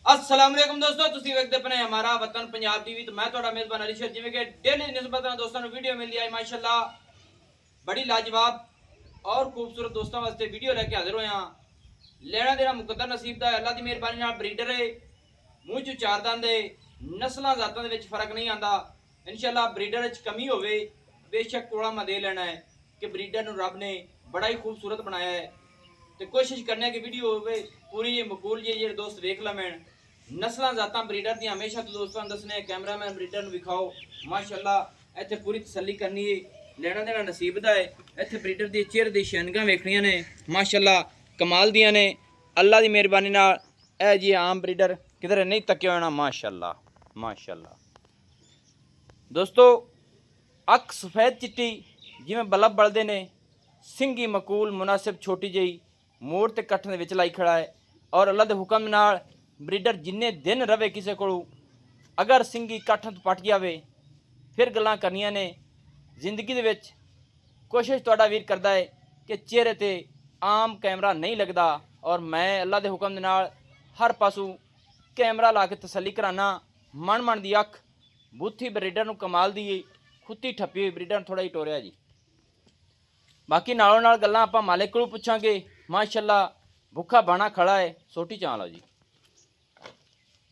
अस्सलाम वालेकुम दोस्तों, ਤੁਸੀਂ ਵੇਖਦੇ ਪਏ ਹਮਾਰਾ ਵਤਨ ਪੰਜਾਬ ਟੀਵੀ ਤੇ ਮੈਂ ਤੁਹਾਡਾ ਮੇਜ਼ਬਾਨ ਅਲੀਸ਼ਰ। ਜਿਵੇਂ ਕਿ ਡੇਲੀ ਨਿਸਬਤਾਂ ਦੋਸਤਾਂ ਨੂੰ ਵੀਡੀਓ ਮਿਲਦੀ ਹੈ ਮਾਸ਼ਾਅੱਲਾ ਬੜੀ ਲਾਜਵਾਬ ਔਰ ਖੂਬਸੂਰਤ ਦੋਸਤਾਂ ਵਾਸਤੇ ਵੀਡੀਓ ਲੈ ਕੇ ਹਾਜ਼ਰ ਹੋਏ ਹਾਂ। ਲੈਣਾ ਦੇਣਾ ਮੁਕੱਦਰ ਨਸੀਬ ਦਾ ਹੈ, ਅੱਲਾ ਦੀ ਮਿਹਰਬਾਨੀ ਨਾਲ। ਬਰੀਡਰ ਹੈ, ਮੂੰਹ ਚ ਚਾਰ ਦੰਦ ਹੈ, ਨਸਲਾਂ ਜ਼ਾਤਾਂ ਦੇ ਵਿੱਚ ਫਰਕ ਨਹੀਂ ਆਂਦਾ। ਇਨਸ਼ਾਅੱਲਾ ਬਰੀਡਰ ਵਿੱਚ ਕਮੀ ਹੋਵੇ ਬੇਸ਼ੱਕ ਕੋਲਾ ਮੈਂ ਦੇ ਲੈਣਾ ਹੈ ਕਿ ਬਰੀਡਰ ਨੂੰ ਰੱਬ ਨੇ ਬੜਾ ਹੀ ਖੂਬਸੂਰਤ ਬਣਾਇਆ ਹੈ ਤੇ ਕੋਸ਼ਿਸ਼ ਕਰਨੇ की वीडियो होवे पूरी मकबूल जे ਜਿਹੜੇ ਦੋਸਤ ਵੇਖ ਲਵਣ। ਨਸਲਾਂ ਜ਼ਾਤਾਂ ਬਰੀਡਰ ਦੀਆਂ ਹਮੇਸ਼ਾ ਤੋਂ ਦੋਸਤਾਂ ਨੂੰ ਦੱਸਣੇ, ਕੈਮਰਾਮੈਨ ਬਰੀਡਰ ਨੂੰ ਵਿਖਾਓ। ਮਾਸ਼ਾਅੱਲਾ ਇੱਥੇ ਪੂਰੀ ਤਸੱਲੀ ਕਰਨੀ ਹੈ, ਲੈਣਾ ਦੇਣਾ ਨਸੀਬ ਦਾ ਹੈ। ਇੱਥੇ ਬਰੀਡਰ ਦੀ ਚਿਹਰੇ ਦੀ ਸ਼ਾਨਗਾਂ ਵੇਖਣੀਆਂ ਨੇ, ਮਾਸ਼ਾਅੱਲਾ ਕਮਾਲ ਦੀਆਂ ਨੇ। ਅੱਲਾ ਦੀ ਮਿਹਰਬਾਨੀ ਨਾਲ ਇਹ ਜੀ ਆਮ ਬਰੀਡਰ ਕਿਧਰੇ ਨਹੀਂ ਤੱਕਿਆ ਹੋਣਾ। ਮਾਸ਼ਾਅੱਲਾ ਮਾਸ਼ਾਅੱਲਾ ਦੋਸਤੋ, ਅੱਖ ਸਫੈਦ ਚਿੱਟੀ ਜਿਵੇਂ ਬਲਬ ਬਲਦੇ ਨੇ, ਸਿੰਘੀ ਮਕੂਲ ਮੁਨਾਸਿਬ ਛੋਟੀ ਜਿਹੀ ਮੋੜ ਤੇ ਕੱਠਣ ਦੇ ਵਿੱਚ ਲਾਈ ਖੜਾ ਹੈ। ਔਰ ਅੱਲਾ ਦੇ ਹੁਕਮ ਨਾਲ ਬਰੀਡਰ ਜਿੰਨੇ ਦਿਨ ਰਵੇ ਕਿਸੇ ਕੋਲੋਂ, ਅਗਰ ਸਿੰਘੀ ਕੱਠਣ ਤੋਂ ਪਟ ਜਾਵੇ ਫਿਰ ਗੱਲਾਂ ਕਰਨੀਆਂ ਨੇ। ਜ਼ਿੰਦਗੀ ਦੇ ਵਿੱਚ ਕੋਸ਼ਿਸ਼ ਤੁਹਾਡਾ ਵੀਰ ਕਰਦਾ ਹੈ ਕਿ ਚਿਹਰੇ ਤੇ ਆਮ ਕੈਮਰਾ ਨਹੀਂ ਲੱਗਦਾ, ਔਰ ਮੈਂ ਅੱਲਾ ਦੇ ਹੁਕਮ ਦੇ ਨਾਲ ਹਰ ਪਾਸੋਂ ਕੈਮਰਾ ਲਾ ਕੇ ਤਸੱਲੀ ਕਰਾਨਾ। ਮਨ ਮਨ ਦੀ ਅੱਖ ਬੂਥੀ ਬਰੀਡਰ ਨੂੰ ਕਮਾਲ ਦੀ ਖੁੱਤੀ ਠੱਪੀ ਹੋਈ ਬਰੀਡਰ ਥੋੜਾ ਹੀ ਟੋਰਿਆ ਜੀ। ਬਾਕੀ ਨਾਲੋਂ ਨਾਲ ਗੱਲਾਂ ਆਪਾਂ ਮਾਲਿਕ ਕੋਲੋਂ ਪੁੱਛਾਂਗੇ। ਮਾਸ਼ਾਅੱਲਾ ਭੁੱਖਾ ਬਾਣਾ ਖੜਾ ਹੈ, ਸੋਟੀ ਚਾਲ ਲਓ ਜੀ।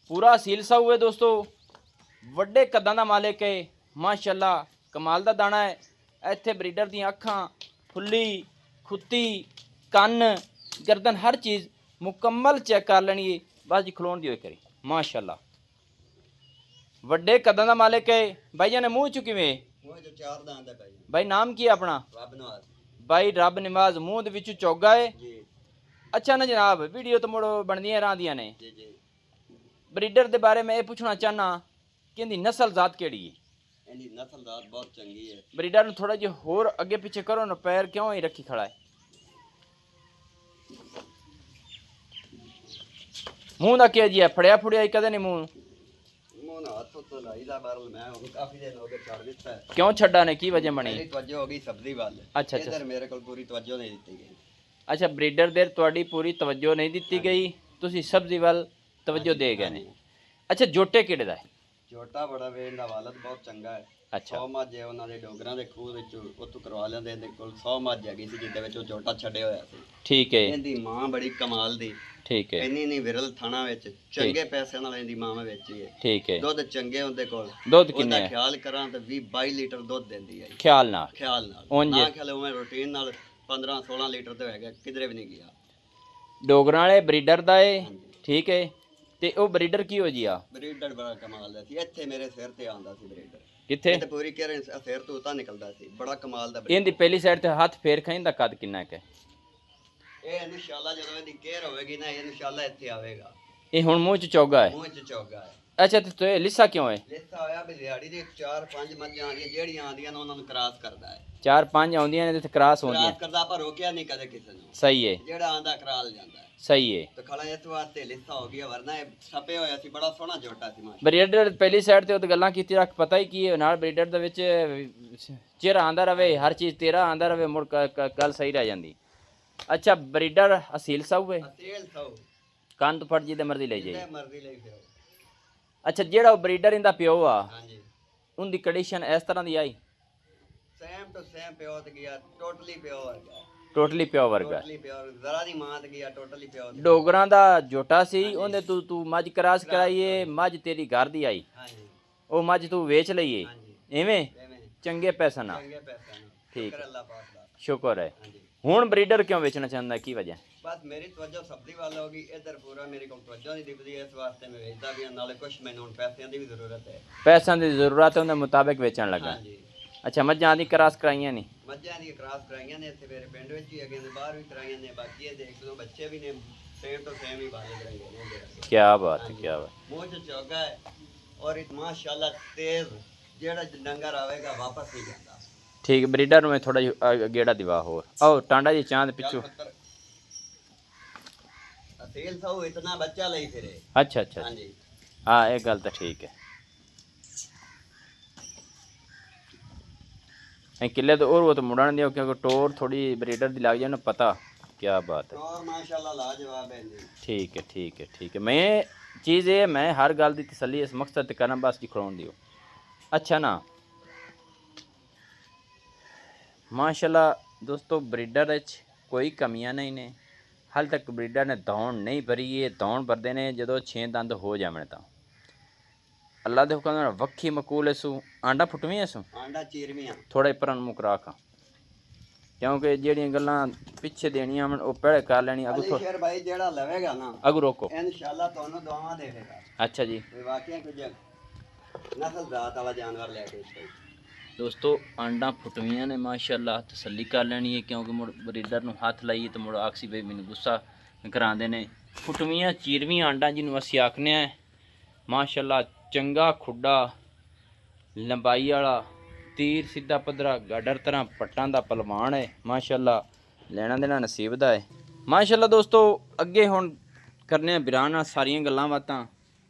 ਪੂਰਾ ਸੀਲ ਸਾਊ ਹੈ ਦੋਸਤੋ, ਵੱਡੇ ਕੱਦਾਂ ਦਾ ਮਾਲਿਕ ਹੈ। ਮਾਸ਼ਾਅੱਲਾ ਕਮਾਲ ਦਾ ਦਾਣਾ ਹੈ। ਇੱਥੇ ਬਰੀਡਰ ਦੀਆਂ ਅੱਖਾਂ, ਫੁੱਲੀ, ਖੁੱਤੀ, ਕੰਨ, ਗਰਦਨ ਹਰ ਚੀਜ਼ ਮੁਕੰਮਲ ਚੈੱਕ ਕਰ ਲੈਣੀ ਹੈ। ਬਸ ਜੀ ਖਲੋਣ ਦੀ ਹੋਏ ਕਰੀ। ਮਾਸ਼ਾਅੱਲਾ ਵੱਡੇ ਕੱਦਾਂ ਦਾ ਮਾਲਿਕ ਹੈ। ਭਾਈ ਜਾਨੇ ਮੂੰਹ ਚ ਕਿਵੇਂ ਚਾਰ ਦੰਦ ਹੈ ਭਾਈ? ਨਾਮ ਕੀ ਹੈ ਆਪਣਾ? ਰੱਬ ਨਵਾਜ਼ भाई रब नमाज मूँह दे विच चौगा है जी। अच्छा ना जनाब, वीडियो तो मुड़ो बनदियां रहंदियां ने। जी जी। ब्रीडर दे बारे में ये पूछना चाहना कि इहदी नस्ल जात केड़ी है? इहदी नस्ल जात बहुत चंगी है। ब्रीडर नूं थोड़ा जिहा होर अगे पीछे करो ना, पैर क्यों ही रखी खड़ा है? मूँह दा क्या जी है? फड़िया फुड़िया कदे नहीं मूँह? मूँह ना हाथ तो लाईदा बारल मैं हुण काफी दिन हो गए छड़ दित्ता है। क्यों छड्डा ने, की वजह बनी? मेरी तवज्जो हो गई सब्जी वाल। अच्छा अच्छा इधर मेरे को पूरी तवज्जो नहीं दी गई। अच्छा, ब्रीडर देर तुहाडी पूरी तवज्जो नहीं दी गई, तुसी सब्जी वाल तवज्जो दे गए ने। अच्छा, जोटे किहड़े दा है? छोटा बड़ा वे इहदा वालद बहुत चंगा है। अच्छा 100 ਮੱਝ ਹੈ ਉਹਨਾਂ ਦੇ ਡੋਗਰਾਂ ਦੇ ਖੂਹ ਵਿੱਚ, ਉੱਥੋਂ ਕਰਵਾ ਲੈਂਦੇ। ਇਹਦੇ ਕੋਲ 100 ਮੱਝ ਹੈਗੀ ਸੀ ਜਿਹਦੇ ਵਿੱਚ ਉਹ ਝੋਟਾ ਛੱਡਿਆ ਹੋਇਆ ਸੀ। ठीक है ਇਹਦੀ ਮਾਂ ਬੜੀ ਕਮਾਲ ਦੀ, ठीक है ਇੰਨੀ ਨਹੀਂ ਵਿਰਲ ਥਾਣਾ ਵਿੱਚ ਚੰਗੇ ਪੈਸਿਆਂ ਨਾਲ ਇਹਦੀ ਮਾਂ ਵੇਚੀ ਹੈ। ठीक है। ਦੁੱਧ ਚੰਗੇ ਹੁੰਦੇ ਕੋਲ, ਦੁੱਧ ਉਹਦਾ ਕਿੰਨੇ ਹੈ? ਖਿਆਲ ਕਰਾਂ ਤਾਂ 20-22 ਲੀਟਰ ਦੁੱਧ ਦਿੰਦੀ ਹੈ। ख्याल नाल ਖਿਆਲ ਨਾਲ ਉਂਝ ਨਾ ਖਿਆਲ ਉਵੇਂ ਰੂਟੀਨ ਨਾਲ 15-16 ਲੀਟਰ ਤੇ ਹੈਗਾ, ਕਿਧਰੇ ਵੀ ਨਹੀਂ ਗਿਆ। ਡੋਗਰਾਂ ਵਾਲੇ ਬਰੀਡਰ ਦਾ ਏ। ਹਾਂਜੀ। ਠੀਕ ਹੈ, ਤੇ ਉਹ ਬਰੀਡਰ ਕੀ ਹੋ ਜੀ ਆ? ਬਰੀਡਰ ਬੜਾ ਕਮਾਲ ਦਾ ਸੀ। ਇੱਥੇ ਮੇਰੇ ਸਿਰ ਤੇ ਆਉਂਦਾ ਸੀ ਬਰੀਡਰ, ਕਿੱਥੇ? ਇਹ ਤੇ ਪੂਰੀ ਕੇਰੇ ਸਿਰ ਤੋਂ ਉਤਾਂ ਨਿਕਲਦਾ ਸੀ। ਬੜਾ ਕਮਾਲ ਦਾ ਇਹਦੀ ਪਹਿਲੀ ਸਾਈਡ ਤੇ ਹੱਥ ਫੇਰ ਖਾਂ ਦਾ ਕੱਦ ਕਿੰਨਾ ਹੈ? ਇਹ ਇਨਸ਼ਾਅੱਲਾ ਜਦੋਂ ਇਹਦੀ ਕੇਅਰ ਹੋਵੇਗੀ ਨਾ, ਇਹ ਇਨਸ਼ਾਅੱਲਾ ਇੱਥੇ ਆਵੇਗਾ। ਇਹ ਹੁਣ ਮੂੰਹ ਚ ਚੌਗਾ ਹੈ। ਮੂੰਹ 'ਚ ਚੌਗਾ ਹੈ। ਅੱਛਾ, ਤੇ ਤੋ ਇਹ ਲਿੱਸਾ ਕਿਉਂ ਹੈ? ਲਿੱਸਾ ਹੋਇਆ ਵੀ ਦਿਹਾੜੀ ਦੇ 4-5 ਮੱਝਾਂ ਆਉਂਦੀਆਂ, ਜਿਹੜੀਆਂ ਆਉਂਦੀਆਂ ਨੇ ਉਹਨਾਂ ਨੂੰ ਕ੍ਰਾਸ ਕਰਦਾ ਹੈ। 4-5 ਆਉਂਦੀਆਂ ਨੇ ਤੇ ਕ੍ਰਾਸ ਹੁੰਦੀਆਂ। ਕ੍ਰਾਸ ਕਰਦਾ, ਪਰ ਰੋਕਿਆ ਨਹੀਂ ਕਦੇ ਕਿਸੇ ਨੂੰ। ਸਹੀ ਹੈ ਜਿਹੜਾ ਆਂਦਾ ਕਰਾਲ ਜਾਂਦਾ ਹੈ। ਸਹੀ ਹੈ। ਤੇ ਖੜਾ ਇਸ ਵਾਸਤੇ ਲਿੱਸਾ ਹੋ ਗਿਆ, ਵਰਨਾ ਇਹ ਛਪੇ ਹੋਇਆ ਸੀ। ਬੜਾ ਸੋਹਣਾ ਝੋਟਾ ਸੀ ਮਾਸ਼ਾ। ਬਰੀਡਰ ਪਹਿਲੀ ਸਾਈਡ ਤੇ ਉਹ ਗੱਲਾਂ ਕੀਤੀ ਰੱਖ, ਪਤਾ ਹੀ ਕੀ ਹੈ ਨਾਲ ਬਰੀਡਰ ਦੇ ਵਿੱਚ ਚਿਹਰਾ ਆਂਦਾ ਰਵੇ, ਹਰ ਚੀਜ਼ ਤੇਰਾ ਆਂਦਾ ਰਵੇ, ਮੁੜ ਗੱਲ ਸਹੀ ਰਹਿ ਜਾਂਦੀ। ਅੱਛਾ, ਬਰੀਡਰ ਅਸੀਲ ਸਾਊ ਹੈ, ਤੇਲ ਸੌ ਕੰਨ ਤੋਂ ਫੜ ਜੀ ਤੇ ਮਰਜ਼ੀ ਲੈ ਜਾਈ। ਜਿੱਥੇ ਮਰਜ਼ੀ ਲਈ ਫਿਰੋ। ਅੱਛਾ, ਜਿਹੜਾ ਉਹ ਬਰੀਡਰ ਇਹਦਾ ਪਿਓ ਆ, ਹਾਂਜੀ, ਉਹਦੀ ਕੰਡੀਸ਼ਨ ਇਸ ਤਰ੍ਹਾਂ ਦੀ ਆਈ? ਸੇਮ ਟੂ ਸੇਮ ਪਿਓ ਤੇ ਗਿਆ, ਟੋਟਲੀ ਪਿਓ ਵਰਗਾ। ਟੋਟਲੀ ਪਿਓ ਵਰਗਾ। ਟੋਟਲੀ ਪਿਓ, ਜ਼ਰਾ ਦੀ ਮਾਂ ਤੇ ਗਿਆ, ਟੋਟਲੀ ਪਿਓ ਤੇ। ਡੋਗਰਾਂ ਦਾ ਜੋਟਾ ਸੀ, ਉਹਨੇ ਤੂੰ ਮੱਝ ਕਰਾਸ ਕਰਾਈਏ, ਮੱਝ ਤੇਰੀ ਘਰ ਦੀ ਆਈ, ਹਾਂਜੀ ਉਹ ਮੱਝ ਤੂੰ ਵੇਚ ਲਈਏ। ਹਾਂਜੀ, ਐਵੇਂ ਐਵੇਂ ਚੰਗੇ ਪੈਸਾ ਨਾਲ। ਚੰਗੇ ਪੈਸੇ ਨਾਲ। ਠੀਕ ਸ਼ੁਕਰ ਅੱਲਾਹ ਪਾਕ ਦਾ। ਸ਼ੁਕਰ ਹੈ। ਹਾਂਜੀ, ਹੁਣ ਬਰੀਡਰ ਕਿਉਂ ਵੇਚਣਾ ਚਾਹੁੰਦਾ, ਕੀ ਵਜ੍ਹਾ? ਬਸ ਮੇਰੀ ਤਵੱਜੋ ਸਬਜ਼ੀ ਵੱਲ ਹੋ ਗਈ। ਇੱਧਰ ਪੂਰਾ ਮੇਰੇ ਕੋਲ ਤਵੱਜੋ ਨਹੀਂ ਦਿਖਦੀ, ਇਸ ਵਾਸਤੇ ਮੈਂ ਵੇਚਦਾ ਵੀ ਹਾਂ। ਨਾਲੇ ਕੁਛ ਮੈਨੂੰ ਹੁਣ ਪੈਸਿਆਂ ਦੀ ਵੀ ਜ਼ਰੂਰਤ ਹੈ। ਪੈਸਿਆਂ ਦੀ ਜ਼ਰੂਰਤ ਹੈ, ਉਹਦੇ ਮੁਤਾਬਿਕ ਵੇਚਣ ਲੱਗਾ। ਹਾਂਜੀ, ਅੱਛਾ, ਮੱਝਾਂ ਦੀ ਕਰਾਸ ਕਰਾਈਆਂ ਨਹੀਂ? ਮੱਝਾਂ ਦੀ ਕ੍ਰਾਸ ਕਰਾਈਆਂ ਨੇ, ਇੱਥੇ ਮੇਰੇ ਪਿੰਡ ਵਿੱਚ ਵੀ ਹੈਗੇ ਨੇ, ਬਾਹਰ ਵੀ ਕਰਾਈਆਂ ਨੇ। ਬਾਕੀ ਇਹ ਦੇਖ ਲਓ, ਬੱਚੇ ਵੀ ਨੇ ਸੇਮ ਤੋਂ ਸੇਮ ਹੀ ਬਾਲੇ ਕਰਾਈਆਂ ਨੇ ਇਹਦੇ ਅੱਗੇ। ਕੀ ਬਾਤ ਹੈ, ਕੀ ਬਾਤ। ਮੂੰਹ 'ਚ ਚੌਗਾ ਹੈ ਔਰ ਇਹ ਮਾਸ਼ਾਅੱਲਾ ਤੇਜ਼, ਜਿਹੜਾ ਡੰਗਰ ਆਵੇਗਾ ਵਾਪਸ ਨਹੀਂ ਜਾਂਦਾ। ਠੀਕ, ਬਰੀਡਰ ਨੂੰ ਮੈਂ ਥੋੜਾ ਜਿਹਾ ਗੇੜਾ ਦਿਵਾ ਹੋਰ। ਆਓ ਟਾਂਡਾ ਜੀ ਚਾਂਦ ਪਿੱਛੋਂ। ਤੇਲ ਸਾਉ ਇਤਨਾ ਬੱਚਾ ਲਈ ਫਿਰੇ। ਅੱਛਾ ਅੱਛਾ, ਹਾਂਜੀ, ਹਾਂ ਇਹ ਗੱਲ ਤਾਂ ਠੀਕ ਹੈ। किले तो और वो तो मुड़न दियो क्योंकि टोर थोड़ी ब्रीडर दी लग जाए ना पता। क्या बात है, और माशाल्लाह लाजवाब है जी। ठीक है ठीक है ठीक है। मैं चीज़ ये मैं हर गल की तसली इस मकसद ते करना बस जी खड़ोन दियो। अच्छा ना माशाल्लाह दोस्तों ब्रीडर विच कोई कमियां नहीं ने। हाल तक ब्रीडर ने दौड़ नहीं भरी है। दौड़ भरते ने जो 6 दंद हो जावन तां अल्लाह दे हुक्म नाल वक्खी मकूल इसू आंडा फुटवी इसू आंडा चीरवियां थोड़ा पर मुकरा खा क्योंकि ਜਿਹੜੀਆਂ ਗੱਲਾਂ ਪਿੱਛੇ ਦੇਣੀਆਂ ਉਹ ਪਹਿਲੇ ਕਰ ਲੈਣੀ ਅਗੂ ਅਲੀ ਸ਼ੇਰ ਭਾਈ ਜਿਹੜਾ ਲਵੇਗਾ ਨਾ ਅਗੂ ਰੋਕੋ ਇਨਸ਼ਾਅੱਲਾ ਤੁਹਾਨੂੰ ਦੁਆਵਾਂ ਦੇਵੇਗਾ। ਅੱਛਾ ਜੀ ਤੇ ਵਾਕਿਆ ਕੁਝ ਨਸਲ ਜ਼ਾਤ ਵਾਲਾ ਜਾਨਵਰ ਲੈ ਕੇ ਆਈ। ਦੋਸਤੋ ਆਂਡਾ ਫੁੱਟਵੀਆਂ ਨੇ ਮਾਸ਼ਾਅੱਲਾ ਤਸੱਲੀ ਕਰ ਲੈਣੀ ਹੈ ਕਿਉਂਕਿ ਮੁੜ ਬਰੀਡਰ ਨੂੰ ਹੱਥ ਲਾਈਏ ਤਾਂ ਮੁੜ ਆਖਸੀ ਬਈ ਮੈਨੂੰ ਗੁੱਸਾ ਕਰਾਉਂਦੇ ਨੇ। ਫੁੱਟਵੀਆਂ ਚੀਰਵੀਆਂ ਆਂਡਾ ਜਿਹਨੂੰ ਅਸੀਂ ਆਖਨੇ ਆ ਮਾਸ਼ਾਅੱਲਾ ਚੰਗਾ ਖੁੱਡਾ ਲੰਬਾਈ ਵਾਲਾ तीर सीधा पधरा गाडर तरह पट्टां दा पलवान है माशाअल्लाह लेना देना नसीब दा है माशाअल्लाह। दोस्तों अगे हुण करने बिरान सारियां गल्लां बातां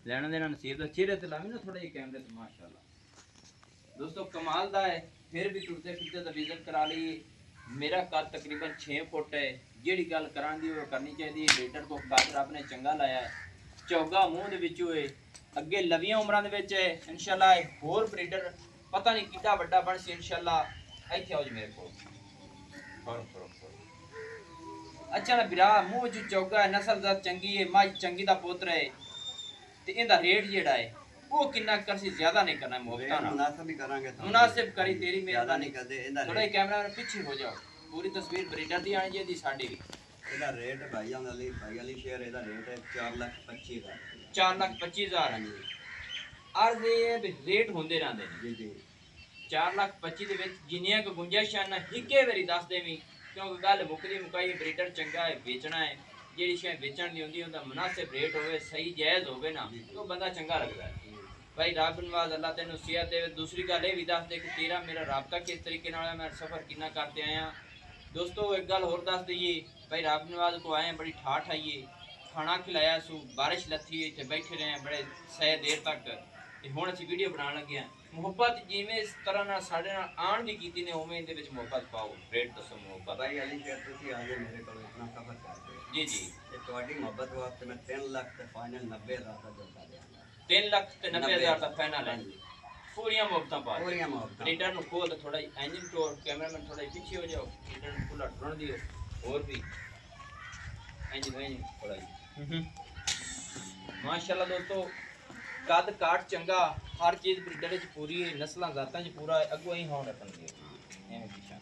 लेना देना नसीब दा। चेहरे ते लावी ना थोड़ा जिहा कैमरे ते माशाअल्लाह दोस्तों कमाल दा है। फिर भी टुरते फिरते दा विजिट करा लईए। मेरा कद तकरीबन 6 फुट है। जिहड़ी गल करां दी ओह करनी चाहिदी है। लीडर को कद रब ने चंगा लाया है। चौगा मूंह दे विचों है अगे लवियां उमरां दे विच है इंशाअल्लाह। होर ब्रीडर पता नहीं कितना बड़ा बन सी इंशाअल्लाह। इत्थे आओ जी मेरे को अच्छा ना बिरा मुंह जो चौगा है नस्ल दा चंगी है मझ चंगी दा पुत्र है ते इंदा रेट जेड़ा है वो कितना करसी ज्यादा नहीं करना मुफ्ता ना मुनासिब ही करांगे मुनासिब करी तेरी ज्यादा मेहरबानी नहीं करदे। इंदा थोड़ा कैमरा में पीछे हो जाओ पूरी तस्वीर ब्रीडर दी आनी चाहिए साडी भी। ਇਹਦਾ ਰੇਟ ਭਾਈਆਂ ਦਾ ਲਈ ਭਾਈ ਅਲੀ ਸ਼ੇਰ ਇਹਦਾ ਰੇਟ ਹੈ 4,25,000 4,25,000 अर्ज ये रेट होंदे रहंदे ने ਜੀ ਜੀ 4,25,000 ਦੇ ਵਿੱਚ ਜਿੰਨੀਆਂ ਕੁ ਗੁੰਜਾਇਸ਼ਾਂ ਨਾ ਇੱਕੇ ਵਾਰੀ ਦੱਸ ਦੇਵੀਂ ਕਿਉਂਕਿ ਗੱਲ ਮੁੱਕਦੀ ਮੁਕਾਈ ਬਰੀਡਰ ਚੰਗਾ ਹੈ ਵੇਚਣਾ ਹੈ। ਜਿਹੜੀ ਸ਼ੈ ਵੇਚਣ ਦੀ ਹੁੰਦੀ ਉਹਦਾ ਮੁਨਾਸਿਬ ਰੇਟ ਹੋਵੇ ਸਹੀ ਜਾਇਜ਼ ਹੋਵੇ ਨਾ ਉਹ ਬੰਦਾ ਚੰਗਾ ਲੱਗਦਾ ਹੈ। ਭਾਈ ਰੱਬ ਨਵਾਜ਼ ਅੱਲਾਹ ਤੈਨੂੰ ਸਿਹਤ ਦੇਵੇ। ਦੂਸਰੀ ਗੱਲ ਇਹ ਵੀ ਦੱਸ ਦੇ ਕਿ ਤੇਰਾ ਮੇਰਾ ਰਾਬਤਾ ਕਿਸ ਤਰੀਕੇ ਨਾਲ ਹੈ ਮੈਂ ਸਫ਼ਰ ਕਿੰਨਾ करते आया। दोस्तों एक गल होर दस दईए भाई रब नवाज को आए बड़ी ठाठ आईए खाना खिलाया सू बारिश लथी इतने बैठे रहे बड़े सह देर तक ते हुण असीं वीडियो बनाउण लगे हां। मुहब्बत जिवें इस तरह नाल साडे नाल आण दी कीती ने उवें इहदे विच मुहब्बत पाओ। रेट दसो मुहब्बत ਭਾਈ ਅਲੀ ਸ਼ੇਰ ਤੁਸੀਂ ਆ ਗਏ ਮੇਰੇ ਕੋਲ ਇਤਨਾ ਸਫਰ ਕਰਦੇ जी जी ਤੇ ਤੁਹਾਡੀ ਮੁਹੱਬਤ ਵਾਸਤੇ ਮੈਂ 3 ਲੱਖ ਤੇ ਫਾਈਨਲ 90,000 ਦਾ ਜੋਤਾ ਦਿਆਂਗਾ। 3,90,000 ਦਾ फाइनल है पूरियां मुहब्बतां पा ਪੂਰੀਆਂ ਮੁਹੱਬਤਾਂ लीडर नु खोल तो थोड़ा इंजन टोर कैमरामैन थोड़ा पीछे हो जाओ लीडर नु खुला टुरन दियो और भी इंजन थोड़ा माशाल्लाह। दोस्तों कद काट चंगा हर चीज ब्रीडर च पूरी है नस्लां जातां च पूरा है अगो ही होण रखन दियो एवें पीछा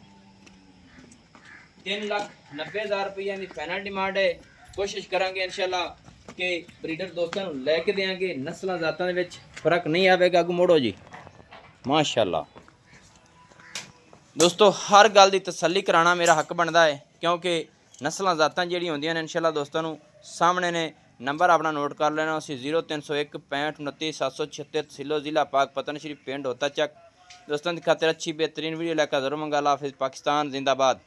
3,90,000 रुपया दी फाइनल डिमांड है। कोशिश करांगे इंशाल्लाह कि ब्रीडर दोस्तां नु लेके देंगे नस्लां जातां दे विच फर्क नहीं आवेगा। अगो मोड़ो जी माशाअल्लाह। दोस्तों हर गल की तसल्ली कराना मेरा हक बनता है क्योंकि नस्लां जातां जिहड़ियां होंदियां ने इंशाअल्लाह दोस्तों सामने ने नंबर अपना नोट कर लेना उसी 0301 65 29 776 तहसीलो ज़िला पाक पतन शरीफ पिंड होता चक। दोस्तों की खातिर अच्छी बेहतरीन वीडियो लेकर जरूर मंगा। हाफिज़ पाकिस्तान जिंदाबाद।